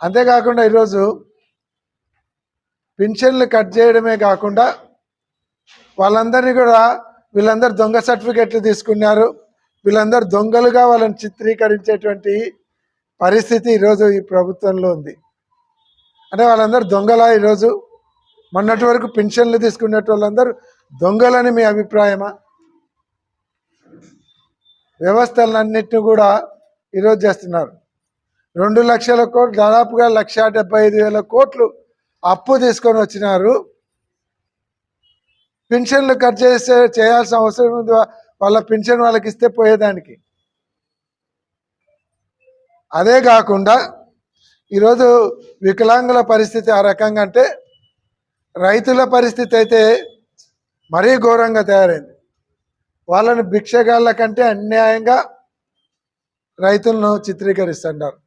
అంతేకాకుండా ఈరోజు పెన్షన్లు కట్ చేయడమే కాకుండా వాళ్ళందరినీ కూడా వీళ్ళందరూ దొంగ సర్టిఫికెట్లు తీసుకున్నారు, వీళ్ళందరూ దొంగలుగా వాళ్ళని చిత్రీకరించేటువంటి పరిస్థితి ఈరోజు ఈ ప్రభుత్వంలో ఉంది. అంటే వాళ్ళందరూ దొంగలా? ఈరోజు మొన్నటి వరకు పెన్షన్లు తీసుకునే వాళ్ళందరూ దొంగలని మీ అభిప్రాయమా? వ్యవస్థలన్నింటినీ కూడా ఈరోజు చేస్తున్నారు. 2 లక్షల కోట్లు, దాదాపుగా 1,75,000 కోట్లు అప్పు తీసుకొని వచ్చినారు. పెన్షన్లు కట్ చేయాల్సిన అవసరం ఉంది. వాళ్ళ పెన్షన్ వాళ్ళకి ఇస్తే పోయేదానికి. అదే కాకుండా ఈరోజు వికలాంగుల పరిస్థితి ఆ రకంగా అంటే, రైతుల పరిస్థితి అయితే మరీ ఘోరంగా తయారైంది. వాళ్ళని భిక్షగాళ్ళ కంటే అన్యాయంగా రైతులను చిత్రీకరిస్తున్నారు.